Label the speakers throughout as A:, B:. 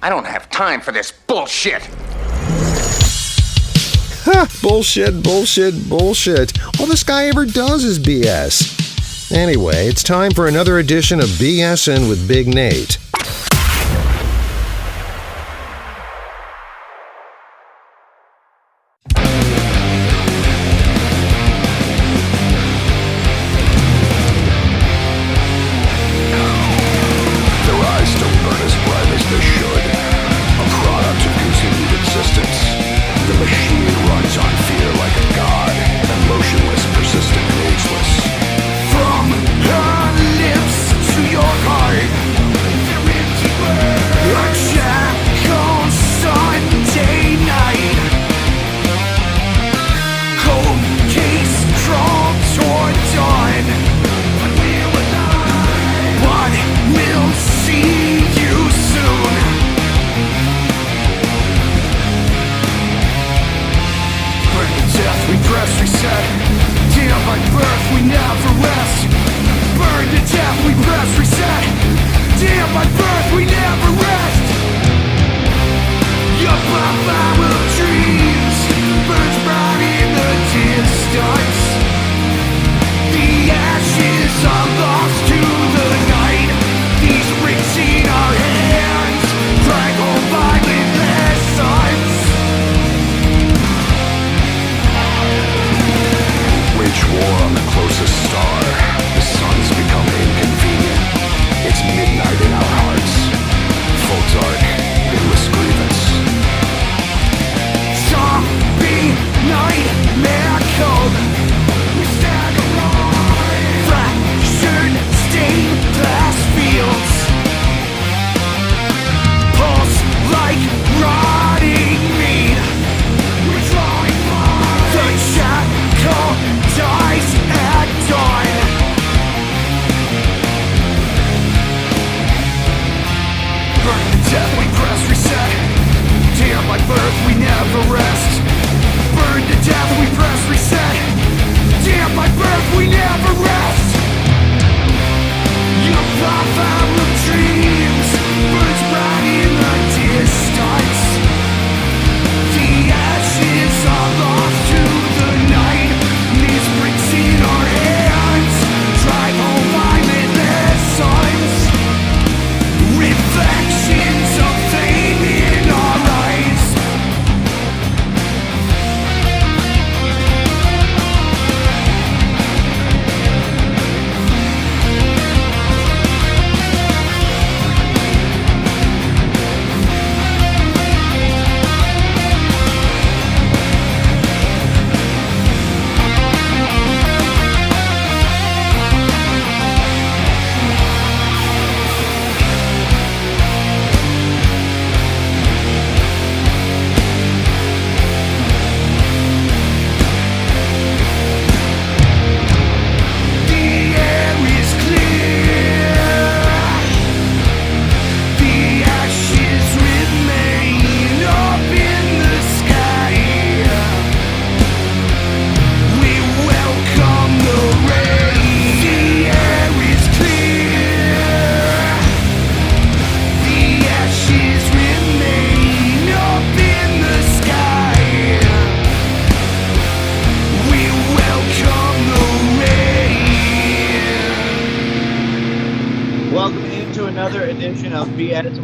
A: I don't have time for this bullshit.
B: Ha! Bullshit, bullshit, bullshit. All this guy ever does is BS. Anyway, it's time for another edition of BSing with Big Nate.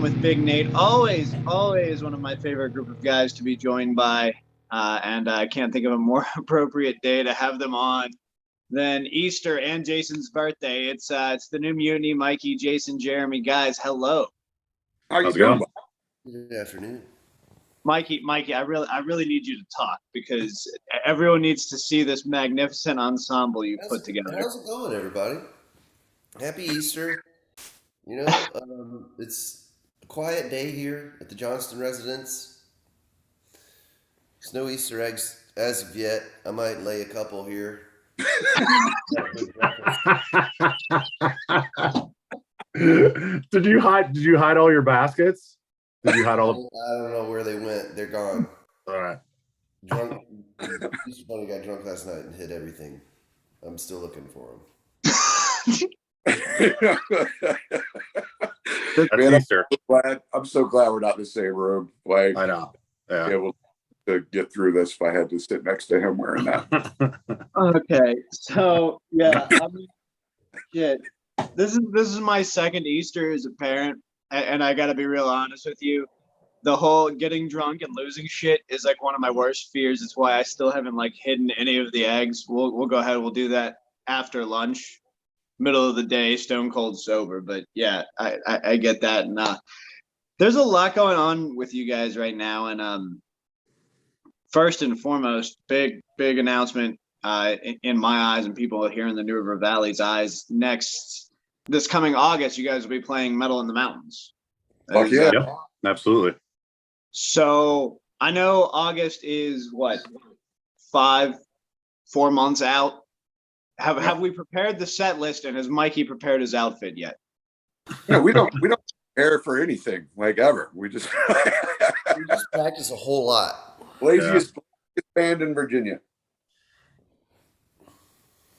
C: With Big Nate, always one of my favorite group of guys to be joined by, and I can't think of a more appropriate day to have them on than Easter and Jason's birthday. It's the new Mutiny. Mikey, Jason, Jeremy, guys, hello.
D: How you doing?
E: Good afternoon,
C: Mikey. I really need you to talk because everyone needs to see this magnificent ensemble you put together.
E: How's it going, everybody? Happy Easter. You know, it's a quiet day here at the Johnston residence. There's no Easter eggs as of yet. I might lay a couple here.
D: Did you hide all your baskets? Did you hide all?
E: I don't know where they went. They're gone.
D: All right.
E: Easter Bunny got drunk last night and hid everything. I'm still looking for him.
D: That's
F: Man,
D: Easter.
F: I'm so glad we're not in the same room. Like,
D: I know. Yeah.
F: able to get through this if I had to sit next to him wearing that.
C: Okay, so yeah, I mean, shit. This is my second Easter as a parent, and I got to be real honest with you. The whole getting drunk and losing shit is like one of my worst fears. It's why I still haven't like hidden any of the eggs. We'll go ahead. We'll do that after lunch, middle of the day, stone cold sober. But yeah, I get that, and there's a lot going on with you guys right now, and first and foremost, big announcement in my eyes and people here in the New River Valley's eyes. This coming August, you guys will be playing Metal in the Mountains.
F: Fuck yeah.
D: Yep, absolutely.
C: So I know August is what, 4 months out. Have we prepared the set list, and has Mikey prepared his outfit yet?
F: No, we don't prepare for anything like ever. We just
E: practice a whole lot.
F: laziest band in Virginia.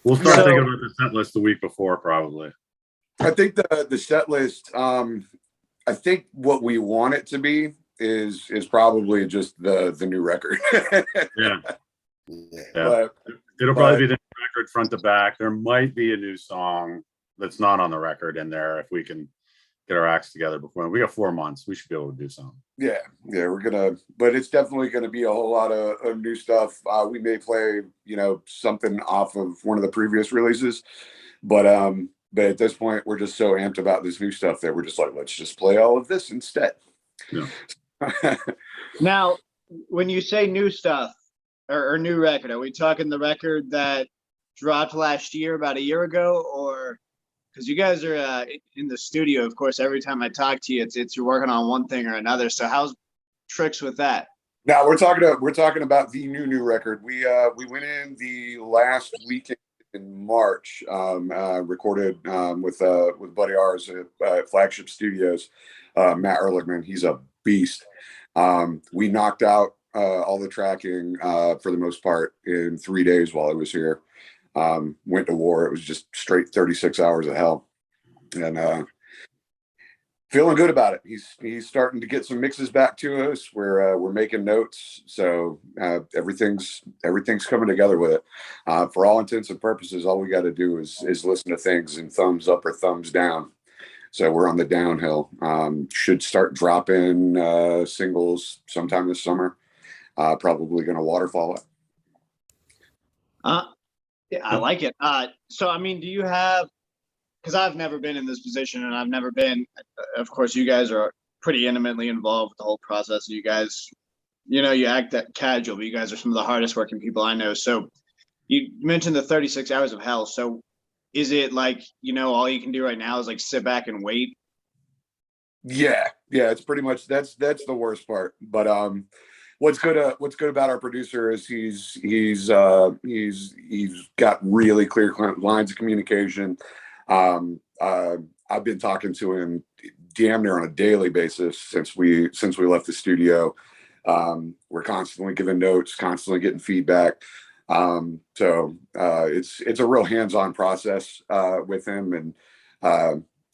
D: We'll start thinking about the set list the week before, probably.
F: I think the set list. I think what we want it to be is probably just the new record.
D: Yeah.
F: But,
D: it'll probably be the record front to back. There might be a new song that's not on the record in there if we can get our acts together before. We got 4 months. We should be able to do something.
F: Yeah, we're gonna, but it's definitely gonna be a whole lot of new stuff. We may play, something off of one of the previous releases, but at this point we're just so amped about this new stuff that we're just like, let's just play all of this instead.
D: Yeah.
C: Now, when you say new stuff or new record, are we talking the record that dropped last year, about a year ago, or because you guys are in the studio, of course, every time I talk to you, it's you're working on one thing or another. So how's tricks with that?
F: Now we're talking about the new record. We went in the last weekend in March, recorded with buddy ours at Flagship Studios, Matt Ehrlichman. He's a beast. We knocked out all the tracking for the most part in 3 days while I was here. Went to war. It was just straight 36 hours of hell, and feeling good about it. He's starting to get some mixes back to us. We're making notes, so everything's coming together with it. For all intents and purposes, all we got to do is listen to things and thumbs up or thumbs down. So we're on the downhill. Should start dropping singles sometime this summer. Probably going to waterfall it.
C: Yeah, I like it. So, I mean, do you have, because I've never been in this position, and I've never been, of course, you guys are pretty intimately involved with the whole process. You guys, you act that casual, but you guys are some of the hardest working people I know. So you mentioned the 36 hours of hell. So is it like, all you can do right now is like sit back and wait?
F: Yeah, it's pretty much, that's the worst part. But what's good about our producer is he's got really clear lines of communication. I've been talking to him damn near on a daily basis since we left the studio. We're constantly giving notes, constantly getting feedback. So it's a real hands-on process with him, and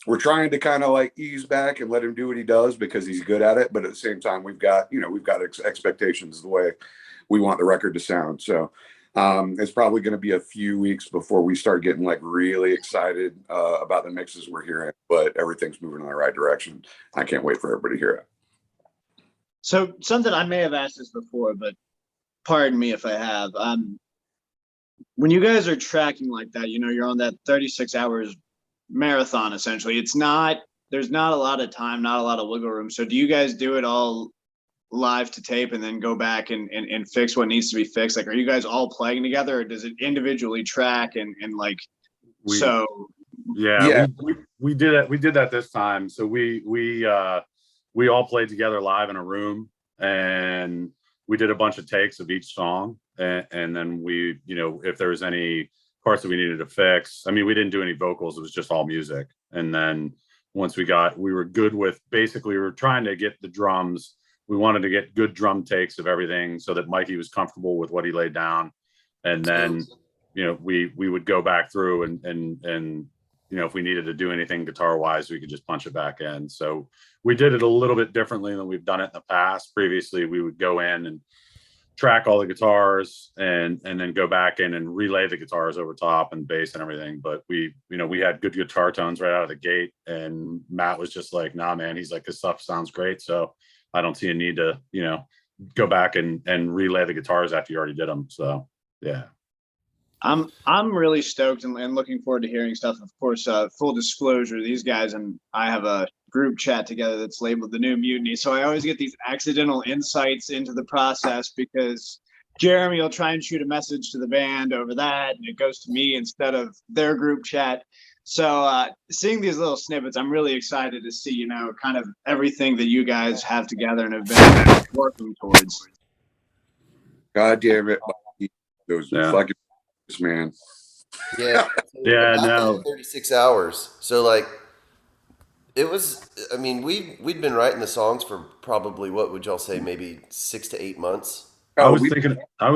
F: we're trying to kind of like ease back and let him do what he does because he's good at it. But at the same time, we've got expectations the way we want the record to sound. So it's probably going to be a few weeks before we start getting like really excited about the mixes we're hearing, but everything's moving in the right direction. I can't wait for everybody to hear it.
C: So something, I may have asked this before, but pardon me if I have. When you guys are tracking like that, you're on that 36 hours marathon, essentially. There's not a lot of time, not a lot of wiggle room. So do you guys do it all live to tape and then go back and fix what needs to be fixed? Like, are you guys all playing together, or does it individually track and like,
D: We did it. We did that this time. So we all played together live in a room, and we did a bunch of takes of each song, and then we, if there was any parts that we needed to fix. I mean, we didn't do any vocals. It was just all music. And then once we were good with, basically we were trying to get the drums. We wanted to get good drum takes of everything so that Mikey was comfortable with what he laid down. And then, we would go back through and if we needed to do anything guitar wise, we could just punch it back in. So we did it a little bit differently than we've done it in the past. Previously, we would go in and track all the guitars and then go back in and relay the guitars over top and bass and everything. But we had good guitar tones right out of the gate, and Matt was just like, nah, man, he's like, this stuff sounds great. So I don't see a need to, go back and relay the guitars after you already did them. So yeah.
C: I'm really stoked and looking forward to hearing stuff. Of course, full disclosure, these guys and I have a group chat together that's labeled the New Mutiny. So I always get these accidental insights into the process because Jeremy will try and shoot a message to the band over that, and it goes to me instead of their group chat. So seeing these little snippets, I'm really excited to see, kind of everything that you guys have together and have been working towards.
F: God damn it. Those fucking man.
E: Yeah.
D: Yeah, no.
E: 36 hours. So like it was, I mean, we'd been writing the songs for probably, what would y'all say, maybe 6 to 8 months.
D: I was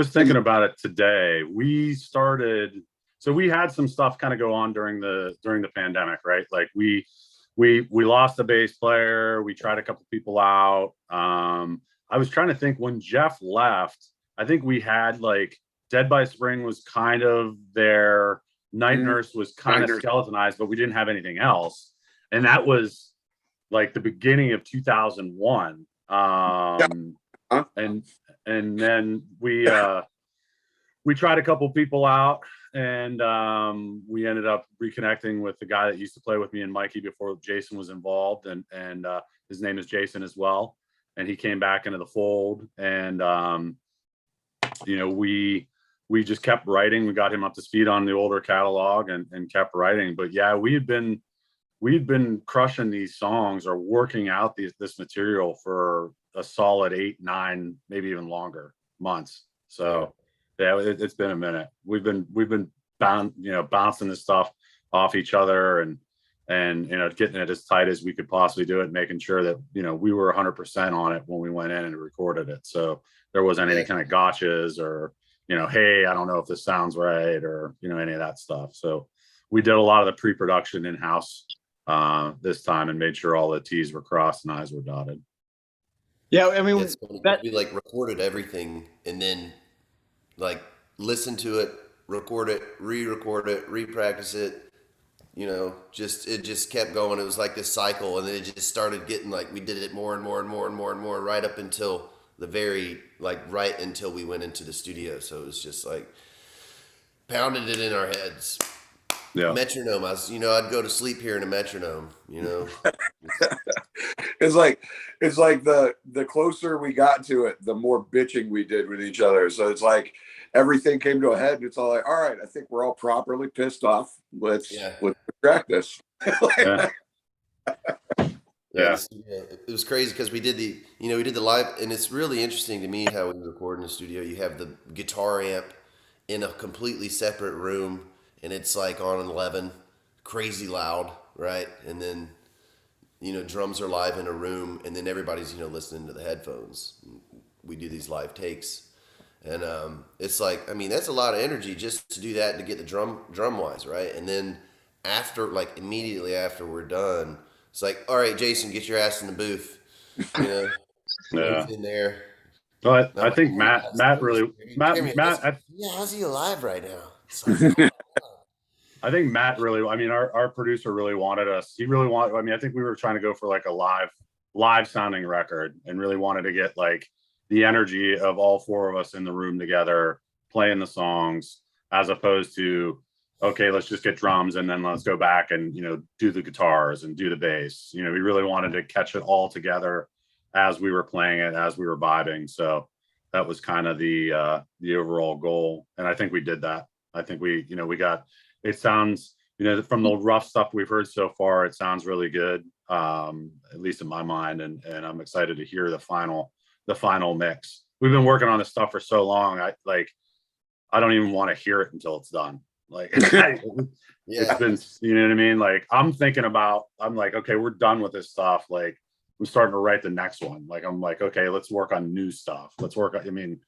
D: thinking about it today. We started, so we had some stuff kind of go on during the pandemic, right? Like we lost a bass player. We tried a couple people out. I was trying to think when Jeff left, I think we had like Dead by Spring was kind of there. Night Nurse was kind of skeletonized, but we didn't have anything else. And that was like the beginning of 2001. And then we tried a couple people out, and we ended up reconnecting with the guy that used to play with me and Mikey before Jason was involved, and his name is Jason as well. And he came back into the fold, and we just kept writing. We got him up to speed on the older catalog and kept writing. But yeah, we'd been crushing these songs or working out this material for a solid 8, 9, maybe even longer months. So yeah, it's been a minute. We've been bouncing this stuff off each other and getting it as tight as we could possibly do it, making sure that we were 100% on it when we went in and recorded it. So there wasn't any kind of gotchas or hey, I don't know if this sounds right or any of that stuff. So we did a lot of the pre-production in-house this time and made sure all the T's were crossed and I's were dotted.
C: Yeah, I mean,
E: we like recorded everything and then like listen to it, record it, re-record it, re-practice it. It just kept going. It was like this cycle, and then it just started getting like we did it more and more and more and more and more right up until right until we went into the studio. So it was just like pounded it in our heads. Yeah. Metronome. I'd go to sleep hearing a metronome,
F: It's like the closer we got to it, the more bitching we did with each other. So it's like everything came to a head, and it's all like, all right, I think we're all properly pissed off. Let's track this.
E: It was crazy because we did the live, and it's really interesting to me how we record in the studio. You have the guitar amp in a completely separate room, and it's like on 11, crazy loud, right? And then drums are live in a room, and then everybody's listening to the headphones. We do these live takes, and it's like, I mean, that's a lot of energy just to do that and to get the drum wise, right? And then immediately after we're done, it's like, all right, Jason, get your ass in the booth. In there.
D: But I think Matt really,
E: how's he alive right now?
D: I think Matt really, I mean, our producer really wanted us. He really wanted, I mean, I think we were trying to go for like a live sounding record and really wanted to get like the energy of all four of us in the room together playing the songs, as opposed to, okay, let's just get drums and then let's go back and, do the guitars and do the bass. We really wanted to catch it all together as we were playing it, as we were vibing. So that was kind of the overall goal. And I think we did that. I think we got, it sounds, from the rough stuff we've heard so far, it sounds really good, at least in my mind. And I'm excited to hear the final mix. We've been working on this stuff for so long. I don't even want to hear it until it's done. Like, it's been, you know what I mean? Like, I'm like, okay, we're done with this stuff. Like, I'm starting to write the next one. Like, I'm like, okay, let's work on new stuff. I mean,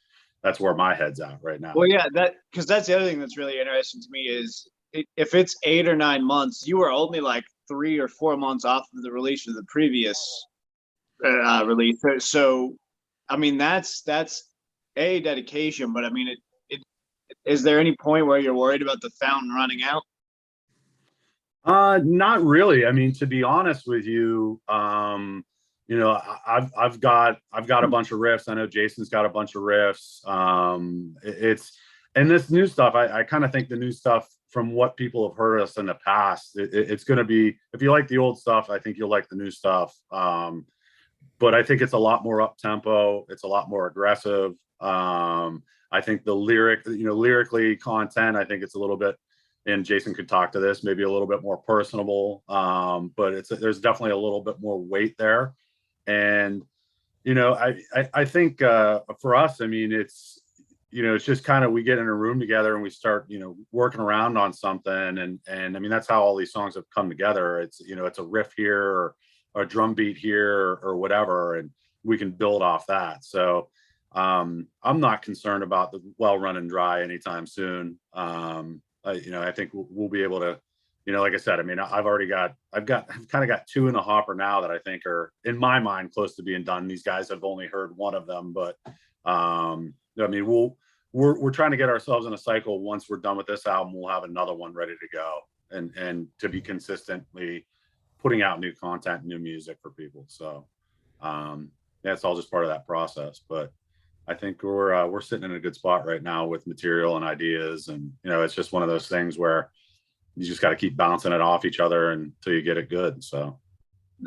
D: that's where my head's at right now.
C: Well, yeah, because that's the other thing that's really interesting to me is if it's 8 or 9 months, you were only like 3 or 4 months off of the release of the previous release. So, I mean, that's a dedication, but I mean, is there any point where you're worried about the fountain running out?
D: Not really. I mean, to be honest with you, I've got a bunch of riffs. I know Jason's got a bunch of riffs. And this new stuff, I kind of think the new stuff, from what people have heard us in the past, it's going to be, if you like the old stuff, I think you'll like the new stuff. But I think it's a lot more up tempo. It's a lot more aggressive. I think the lyrically content, I think it's a little bit, and Jason could talk to this, maybe a little bit more personable. But there's definitely a little bit more weight there. And, I think for us, I mean, it's just kind of, we get in a room together and we start, working around on something. And I mean, that's how all these songs have come together. It's, it's a riff here or a drum beat here or whatever, and we can build off that. So I'm not concerned about the well run and dry anytime soon. I think we'll be able to, like I said, I mean, I've kind of got two in the hopper now that I think are, in my mind, close to being done. These guys have only heard one of them, but I mean, we're trying to get ourselves in a cycle. Once we're done with this album, we'll have another one ready to go, and to be consistently putting out new content, new music for people. So it's all just part of that process. But I think we're sitting in a good spot right now with material and ideas, and it's just one of those things where you just got to keep bouncing it off each other until you get it good. So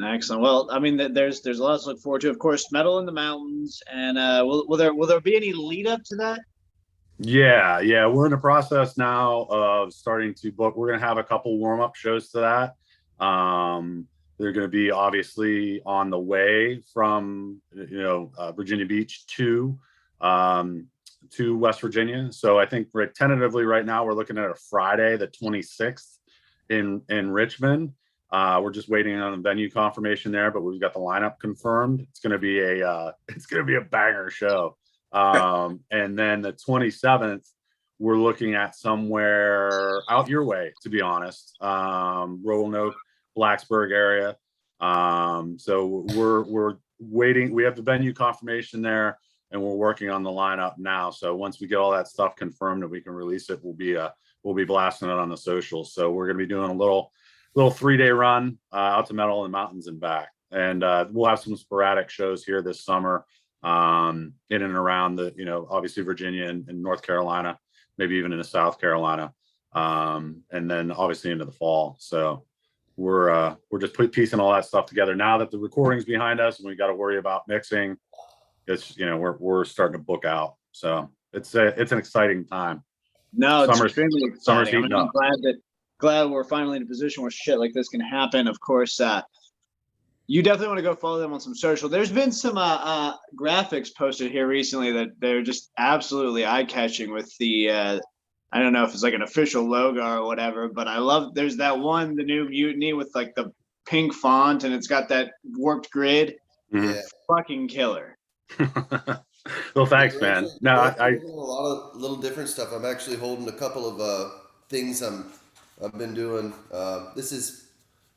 C: excellent. Well, I mean, there's a lot to look forward to. Of course, Metal in the Mountains, and will there be any lead up to that?
D: Yeah, we're in the process now of starting to book. We're gonna have a couple warm-up shows to that. They're going to be obviously on the way from Virginia Beach to West Virginia. So I think tentatively right now we're looking at a Friday, the 26th in Richmond. We're just waiting on the venue confirmation there, but we've got the lineup confirmed. It's going to be a banger show. And then the 27th, we're looking at somewhere out your way, to be honest, Roanoke, Blacksburg area. So we're waiting. We have the venue confirmation there, and we're working on the lineup now. So once we get all that stuff confirmed and we can release it, we'll be blasting it on the socials. So we're going to be doing a little 3-day run out to Metal in the Mountains and back. And we'll have some sporadic shows here this summer in and around obviously Virginia and North Carolina, maybe even into South Carolina, and then obviously into the fall. So we're just piecing all that stuff together now that the recording's behind us and we got to worry about mixing. It's we're starting to book out, so it's an exciting time.
C: No, it's extremely exciting.
D: I'm
C: glad we're finally in a position where shit like this can happen. Of course, you definitely want to go follow them on some social. There's been some graphics posted here recently that they're just absolutely eye-catching with the I don't know if it's like an official logo or whatever, but I love, there's that one, the new Mutiny with like the pink font and it's got that warped grid.
D: Mm-hmm.
C: Fucking killer.
D: Well, thanks, man. No, I
E: a lot of little different stuff. I'm actually holding a couple of things I've been doing. This is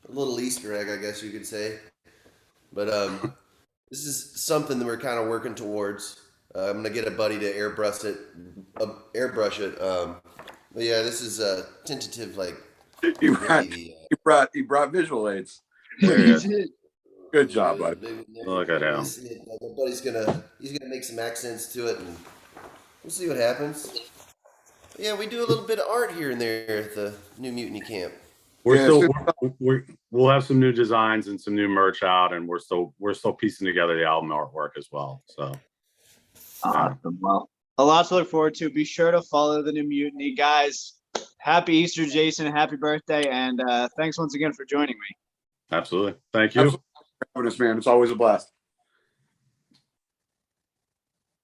E: a little Easter egg, I guess you could say. But this is something that we're kind of working towards. I'm gonna get a buddy to airbrush it. But yeah, this is a tentative like.
F: He brought visual aids. Good job, bud.
D: Look at him.
E: My buddy's gonna make some accents to it, and we'll see what happens. But yeah, we do a little bit of art here and there at the new Mutiny camp.
D: We'll have some new designs and some new merch out, and we're still piecing together the album artwork as well. So
C: awesome. Well, a lot to look forward to. Be sure to follow the new Mutiny, guys. Happy Easter, Jason. Happy birthday, and thanks once again for joining me.
D: Absolutely. Thank you.
F: Absolutely. Man, it's always a blast.